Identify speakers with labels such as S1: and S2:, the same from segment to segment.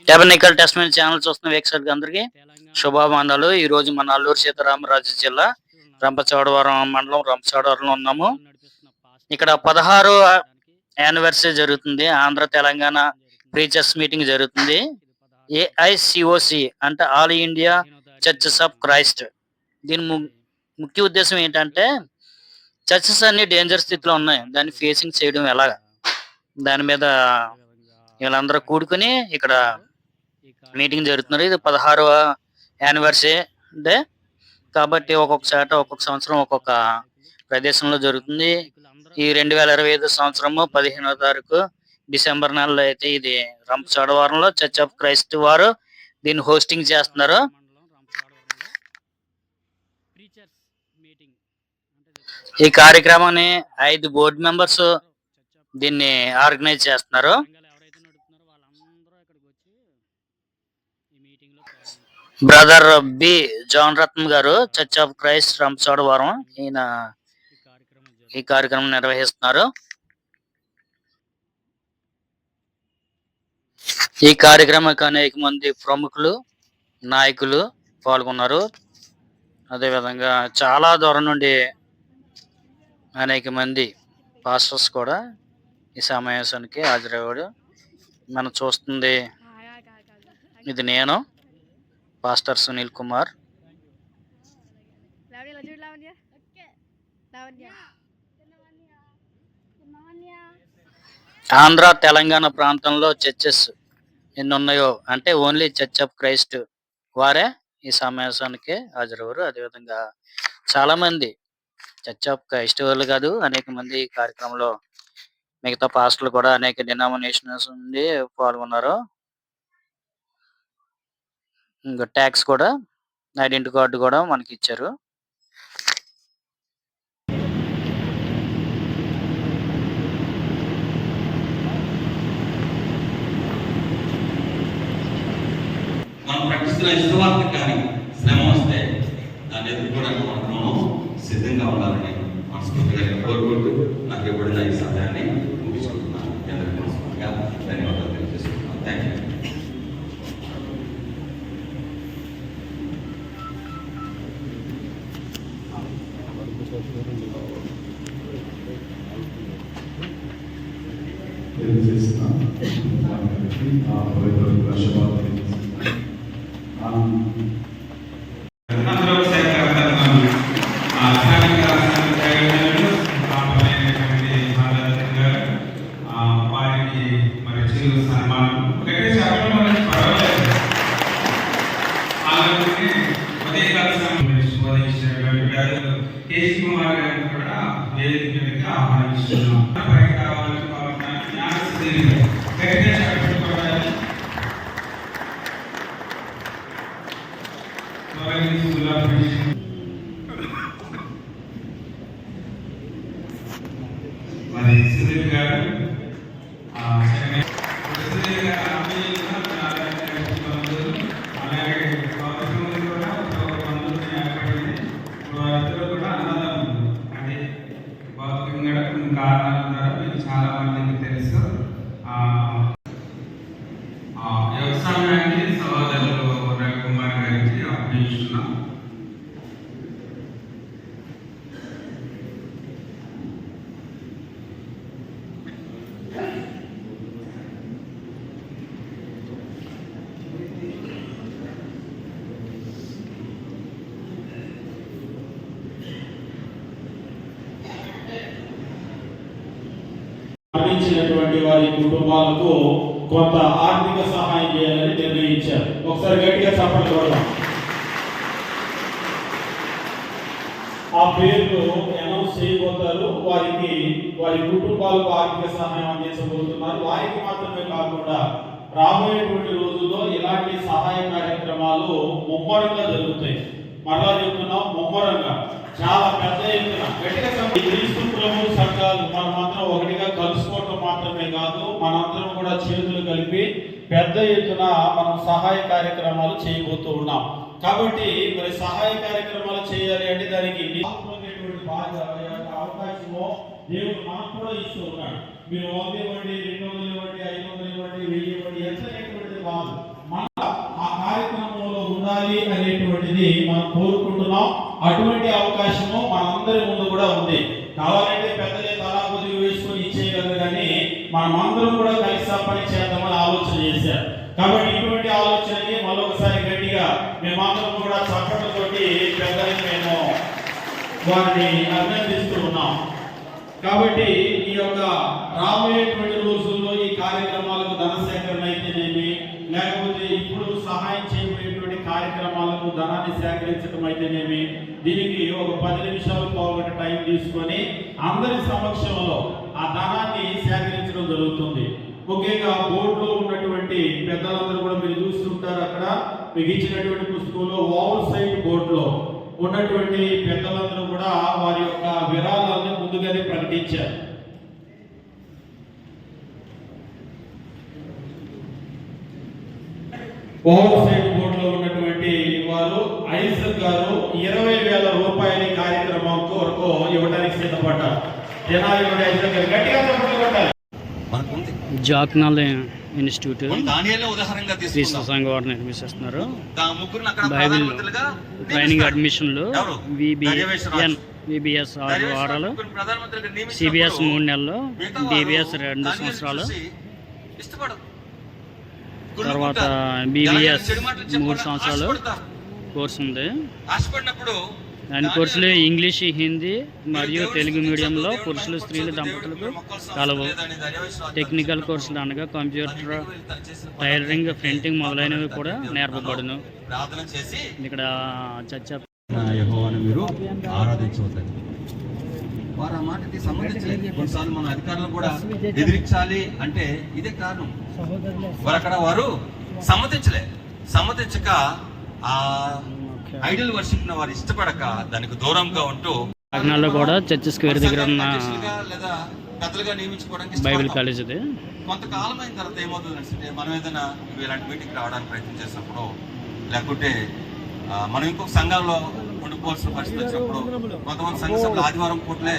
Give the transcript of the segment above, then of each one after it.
S1: Tabernacle testament channel చూస్తున్న వీక్షకులకి అందరికీ శుభాభివందనాలు. ఈ రోజు మన అల్లూరు సీతారామరాజు జిల్లా రంపచోడవరం మండలం రంపచోడవరంలో ఉన్నాము. ఇక్కడ 16వ యానివర్సరీ జరుగుతుంది. ఆంధ్ర తెలంగాణ ప్రీచర్స్ మీటింగ్ జరుగుతుంది. ఏఐసిఓసి అంటే all India churches of Christ. దీని ముఖ్య ఉద్దేశం ఏంటంటే చర్చెస్ అన్ని డేంజర్ స్థితిలో ఉన్నాయి. దాన్ని ఫేసింగ్ చేయడం ఎలాగా, దాని మీద వీళ్ళందరూ కూడుకుని ఇక్కడ మీటింగ్ జరుగుతున్నారు. ఇది 16వ యానివర్సరీ డే కాబట్టి ఒక్కొక్క సంవత్సరం ఒక్కొక్క ప్రదేశంలో జరుగుతుంది. ఈ 2025 సంవత్సరము 15వ తారీఖు డిసెంబర్ నెలలో అయితే ఇది రంపచోడవరంలో చర్చ్ ఆఫ్ క్రైస్ట్ వారు దీన్ని హోస్టింగ్ చేస్తున్నారు. ఈ కార్యక్రమాన్ని 5 బోర్డు మెంబర్స్ దీన్ని ఆర్గనైజ్ చేస్తున్నారు. బ్రదర్ బి జాన్ రత్నం గారు చర్చ్ ఆఫ్ క్రైస్ట్ రంపచోడవరం ఈయన ఈ కార్యక్రమం నిర్వహిస్తున్నారు. ఈ కార్యక్రమానికి అనేక మంది ప్రముఖులు నాయకులు పాల్గొన్నారు. అదేవిధంగా చాలా దూరం నుండి అనేక మంది పాస్టర్స్ కూడా ఈ సమావేశానికి హాజరయ్యాడు. మనం చూస్తుంది ఇది నేను పాస్టర్ సునీల్ కుమార్. ఆంధ్ర తెలంగాణ ప్రాంతంలో చర్చెస్ ఎన్ని ఉన్నాయో అంటే ఓన్లీ చర్చ్ ఆఫ్ క్రైస్ట్ వారే ఈ సమావేశానికి హాజరయ్యారు. అదేవిధంగా చాలా మంది చర్చ్ ఆఫ్ క్రైస్ట్ వాళ్ళు కాదు, అనేక మంది ఈ కార్యక్రమంలో మిగతా పాస్టర్లు కూడా అనేక డినామినేషన్స్ నుండి పాల్గొన్నారు. ఇంకా ట్యాక్స్ కూడా ఐడెంటిటీ కార్డు కూడా మనకి ఇచ్చారు.
S2: మనం ప్రకటిస్తున్న ఇష్టవార్త కానీ శ్రమ వస్తే దాన్ని ఎదుర్కోవడానికి మనం సిద్ధంగా ఉండాలని మనస్ఫూర్తిగా కోరుకుంటూ నాకు ఇవ్వబడిన ఈ సమయాన్ని ముగించుకుంటున్నాను. ధన్యవాదాలు తెలియజేస్తున్నాను. Thank you.
S3: చాలా మందికి తెలుసు. వ్యవసాయాన్ని సహోదరులు రవికుమార్ గారికి అప్పగిస్తున్నాం.
S4: మరణించినటువంటి వారి కుటుంబాలకు కొంత ఆర్థిక సహాయం చేయాలని నిర్ణయించారు. ఒకసారి గట్టిగా చప్పట్లు కొడదాం. ఆ పేర్లు అనౌన్స్ చేయబోతారు. వారి కుటుంబాలకు ఆర్థిక సహాయం అందించబోతున్నారు. వారికి మాత్రమే కాకుండా రాబోయేటువంటి రోజుల్లో ఇలాంటి సహాయ కార్యక్రమాలు ముమ్మరంగా జరుగుతాయి. మరలా చెప్తున్నాం, ముమ్మరంగా చాలా పెద్ద ఎత్తున గట్టిగా క్రీస్తు ప్రభు సంఘాలు మనం మాత్రం ఒకటిగా కలుసుకోవటం మాత్రమే కాదు, మనందరం కూడా చేతులు కలిపి పెద్ద ఎత్తున మనం సహాయ కార్యక్రమాలు చేయబోతూ ఉన్నాం. కాబట్టి మరి సహాయ కార్యక్రమాలు చేయాలి అంటే దానికి అవకాశము దేవుడు మనకు కూడా ఇస్తూ ఉన్నాడు. మీరు 100 ఇవ్వండి, 200 ఇవ్వండి, 500 ఇవ్వండి, 1000 ఇవ్వండి, ఎంత అనేటువంటిది కాదు. కోరుకుంటున్నాం. అటువంటి అవకాశము మనందరి ముందు కూడా ఉంది. కావాలంటే పెద్దలే తలా కొద్దిగా వేసుకొని ఇచ్చేయగలరు, కానీ మనమందరం కూడా కలిసి పని చేద్దామని ఆలోచన చేశారు. కాబట్టి ఇటువంటి ఆలోచనని మరొకసారి గట్టిగా మేమందరం కూడా చప్పట్లతోటి పెద్దలకి మేము వారిని అభినందిస్తూ ఉన్నాం. కాబట్టి ఈ యొక్క రాబోయేటువంటి రోజుల్లో ఈ కార్యక్రమాలకు ధన సేకరణ అయితేనేమి, లేకపోతే ఇప్పుడు సహాయం చేయబోయేటువంటి కార్యక్రమాలకు ధనాన్ని సేకరించడం అయితేనేమి, దీనికి ఒక 10 నిమిషాలు పావుగంట టైం తీసుకొని అందరి సమక్షంలో ఆ ధనాన్ని సేకరించడం జరుగుతుంది. ముఖ్యంగా బోర్డులో ఉన్నటువంటి పెద్దలందరూ కూడా మీరు చూస్తుంటారు. అక్కడ మీకు ఇచ్చినటువంటి పుస్తకంలో ఓవర్ సైడ్ బోర్డులో ఉన్నటువంటి పెద్దలందరూ కూడా వారి యొక్క విరాళాలను ముందుగానే ప్రకటించారు. ఓవర్ సైడ్ బోర్డులో ఉన్నటువంటి వారు ఐజక్ గారు 20,000 రూపాయల కార్యక్రమం వరకు ఇవ్వడానికి సిద్ధపడ్డారు. జనాలు ఐజక్ గారు గట్టిగా చప్పట్లు కొట్టాలి.
S2: మనకుంది
S1: జాక్నాల్ ఇన్స్టిట్యూట్
S2: దానిలో ఉదాహరణగా
S1: క్రీస్తు
S2: తీసుకుందాం.
S1: సంఘం వారు నిర్మిస్తున్నారు.
S2: ముగ్గురు అక్కడ
S1: బైబిల్
S2: ప్రధానమంత్రులుగా
S1: ట్రైనింగ్ అడ్మిషన్లు
S2: ఎవరు?
S1: విబిఎస్ 6 వారాలు,
S2: ప్రధానమంత్రిగా నియమించినప్పుడు
S1: సిబిఎస్ 3 నెలలు,
S2: మిగతా వారు
S1: డిబిఎస్ 2
S2: దానిని
S1: సంవత్సరాలు,
S2: చూసి ఇష్టపడరు.
S1: తర్వాత
S2: కుళ్ళుకుంటారు.
S1: బిబిఎస్
S2: ఎవరైనా చెడు మాటలు
S1: 3
S2: చెప్పాలని
S1: సంవత్సరాలు
S2: ఆశపడతారు.
S1: కోర్స్ ఉంది.
S2: ఆశపడినప్పుడు
S1: దాని కోర్సులు ఇంగ్లీష్, హిందీ మరియు తెలుగు మీడియంలో పురుషులు, స్త్రీలు దంపతులకు కలవు. టెక్నికల్ కోర్సులు అనగా కంప్యూటర్, టైలరింగ్, ప్రింటింగ్ మొదలైనవి కూడా నేర్పబడును.
S2: ప్రార్థన చేసి
S1: ఇక్కడ చర్చ
S2: యెహోవాను మీరు ఆరాధించవద్దని వారు ఆ మాటకి సంబంధించలేదు. కొన్నిసార్లు మన అధికారులు కూడా ఎదిరించాలి అంటే ఇదే కారణం. వారు సమ్మతించక ఆ ఐడల్ వర్షిప్ వారు ఇష్టపడక దానికి దూరంగా ఉంటూ
S1: కాకినాడలో కూడా చర్చ్ స్క్వేర్ దగ్గర ఉన్న
S2: లేదా పెద్దలుగా నియమించుకోవడానికి
S1: బైబిల్ కాలేజ్ ఇది.
S2: కొంతకాలం అయిన తర్వాత ఏమవుతుంది, మనం ఏదైనా ఇలాంటి మీటింగ్ రావడానికి ప్రయత్నం చేసినప్పుడు, లేకుంటే మనం ఇంకొక సంఘంలో ఉండిపోవాల్సిన పరిస్థితి వచ్చినప్పుడు, కొంతమంది సంఘ సభ్యులు ఆదివారం పూట్లే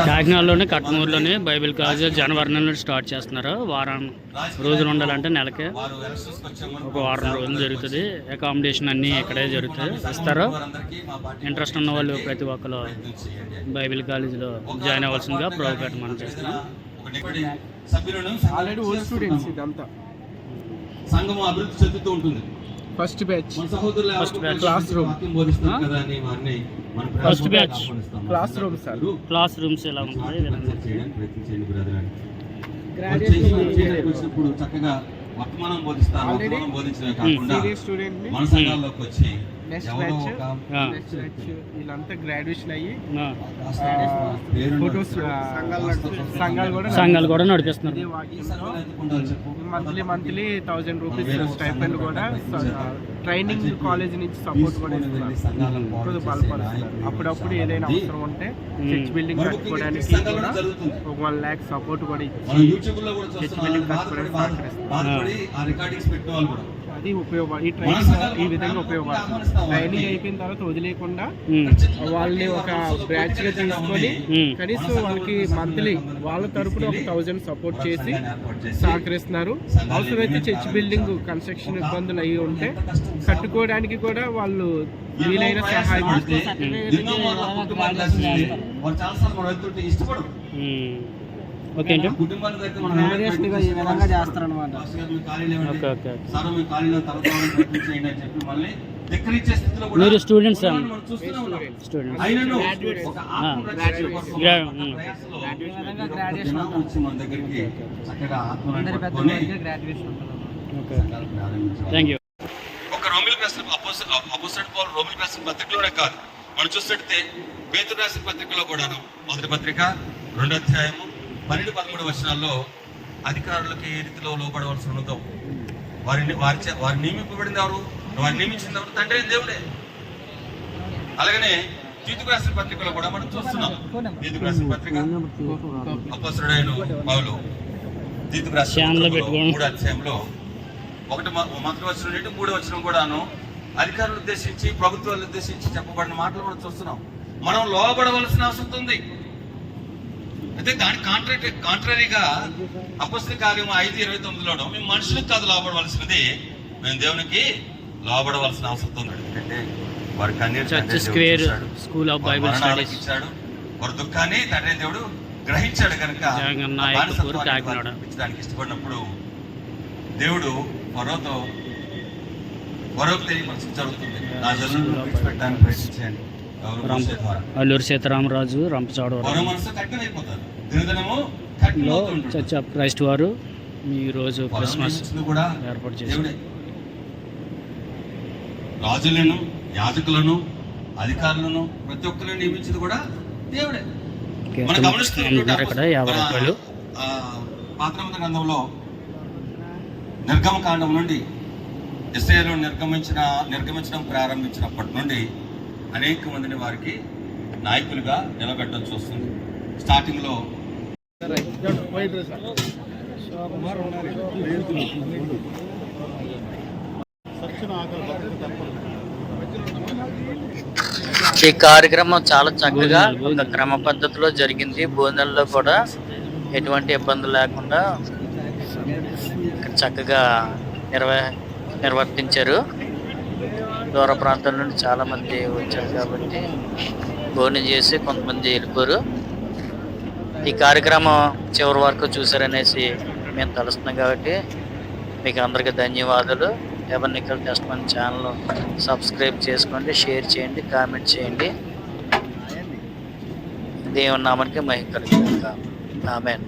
S1: కాకినాడలోని కట్మూరులోని బైబిల్ కాలేజ్ జనవరి నుండి స్టార్ట్ చేస్తున్నారు. వారం రోజులు ఉండాలంటే నెలకి ఒక వారం రోజులు జరుగుతుంది. అకామిడేషన్ అన్నీ ఇక్కడే జరుగుతాయి, ఇస్తారు. ఇంట్రెస్ట్ ఉన్న వాళ్ళు ప్రతి ఒక్కరు బైబిల్ కాలేజీలో జాయిన్ అవ్వాల్సిందిగా ప్రోగ్రామ్ మనం చేస్తున్నాం.
S2: సంఘం అభివృద్ధి చెందుతూ ఉంటుంది.
S3: First batch
S1: class room sir, class rooms ఎలా ఉంటాయి
S2: వచ్చినప్పుడు చక్కగా వర్తమానం బోధిస్తారు. వర్తమానం బోధించడమే కాకుండా మన సంఘాల్లోకి వచ్చి
S3: వీళ్ళంతా గ్రాడ్యుయేషన్ అయ్యి
S1: సంఘాలు కూడా నడిపిస్తున్నారు.
S3: మంత్లీ 1000 రూపీస్ స్టైపెండ్ కూడా ట్రైనింగ్ కాలేజ్ నుంచి సపోర్ట్ కూడా ఇస్తున్నారు. బలపడుతున్నారు. అప్పుడప్పుడు ఏదైనా అవసరం ఉంటే చర్చ్ బిల్డింగ్ కట్టుకోవడానికి కూడా ఒక 1 lakh సపోర్ట్ కూడా ఇచ్చి చర్చ్ బిల్డింగ్ కట్టుకోవడానికి సహకరిస్తున్నారు. అది ఉపయోగపడి ఈ ట్రైనింగ్ ఈ విధంగా ఉపయోగపడుతుంది. ట్రైనింగ్ అయిపోయిన తర్వాత వదిలేకుండా వాళ్ళని ఒక బ్యాచ్ గా తీసుకొని కనీసం వాళ్ళకి మంత్లీ వాళ్ళ తరపున ఒక 1000 సపోర్ట్ చేసి సహకరిస్తున్నారు. అవసరమైతే చర్చ్ బిల్డింగ్ కన్స్ట్రక్షన్ ఇబ్బందులు అయ్యి ఉంటే కట్టుకోవడానికి కూడా వాళ్ళు వీలైన సహాయం
S1: ఓకే అండి. మీరు స్టూడెంట్స్ థ్యాంక్ యూ.
S2: ఒక రోమిల్ రాసిన అపోస్తలుడైన పౌలు రోమిల్ రాసిన పత్రికలోనే కాదు, మనం చూసినట్టే పేతురు రాసిన పత్రికలో కూడాను, మొదటి పత్రిక 2వ అధ్యాయము 12-13 వచనాల్లో అధికారులకు ఏ రీతిలో లోపడవలసి ఉన్నదో వారి నియమింపబడింది ఎవరు, వారిని నియమించింది ఎవరు? తండ్రి అయిన దేవుడే. అలాగనే తీతుకు రాసిన పత్రికలో కూడా మనం చూస్తున్నాం. తీతుకు రాసిన పత్రిక అపోస్తలుడైన పౌలు తీతుకు రాసిన 3వ అధ్యాయంలో 1వ వచనం నుండి 3వ వచనం కూడాను అధికారులను ఉద్దేశించి, ప్రభుత్వాలను ఉద్దేశించి చెప్పబడిన మాటలు కూడా చూస్తున్నాం. మనం లోబడవలసిన అవసరం ఉంది. అయితే దాని కాంట్రరీగా అపొస్తలుల కార్యం 5:29లో మేము మనుషులకు కాదు లోబడవలసినది, మేము దేవునికి లోబడవలసిన అవసరం ఉంది. ఎందుకంటే వారి కన్నీరు
S1: చర్చ్
S2: తండ్రి దేవుడు
S1: స్క్వేర్
S2: చూశాడు.
S1: స్కూల్ ఆఫ్
S2: వారి
S1: బైబిల్
S2: మరణాలకు
S1: స్టడీస్
S2: ఇచ్చాడు. వారి దుఃఖాన్ని తండ్రి దేవుడు గ్రహించాడు కనుక
S1: జగన్
S2: ఆ
S1: నాయకపూర్
S2: బానిసత్వాన్ని
S1: కాకినాడ.
S2: వారికి ఇప్పించడానికి ఇష్టపడినప్పుడు దేవుడు ఫరోకు తెలియపరచడం జరుగుతుంది. నా జనులను విడిచిపెట్టడానికి ప్రయత్నించండి. ఎవరు? మోషే ద్వారా.
S1: అల్లూరు సీతారామరాజు రంపచోడవరం
S2: ఫరో మనసు కఠినమైపోతారు. దినదినము
S1: లో
S2: కఠినమవుతుంటుంది.
S1: చర్చ్ ఆఫ్ క్రైస్ట్ వారు ఈ రోజు
S2: ఫరో
S1: క్రిస్మస్
S2: నియమించింది కూడా
S1: ఏర్పాటు చేశారు.
S2: దేవుడే. రాజులను, యాజకులను, అధికారులను ప్రతి ఒక్కరిని నియమించింది కూడా దేవుడే. మనం గమనిస్తున్నటువంటి
S1: ఇక్కడ 50 రూపాయలు
S2: పాత్రమంత గ్రంథంలో నిర్గమకాండం నుండి ఇశ్రాయేలు నిర్గమించడం ప్రారంభించినప్పటి నుండి అనేక మందిని వారికి నాయకులుగా నిలబెట్టడం చూస్తుంది. స్టార్టింగ్ లో
S1: ఈ కార్యక్రమం చాలా చక్కగా ఒక క్రమ పద్ధతిలో జరిగింది. భోజనంలో కూడా ఎటువంటి ఇబ్బంది లేకుండా చక్కగా నిర్వర్తించారు. దూర ప్రాంతాల నుండి చాలా మంది వచ్చారు కాబట్టి భోజనం చేసి కొంతమంది వెళ్ళిపోరు. ఈ కార్యక్రమం చివరి వరకు చూసారనేసి మేము తలుస్తున్నాం కాబట్టి మీకు అందరికీ ధన్యవాదాలు. ఎవరినికల్ టెస్ట్ మన ఛానల్ సబ్స్క్రైబ్ చేసుకోండి, షేర్ చేయండి, కామెంట్ చేయండి. దేవుని నామానికి మహిమ కలుగుతుంది. ఆమేన్.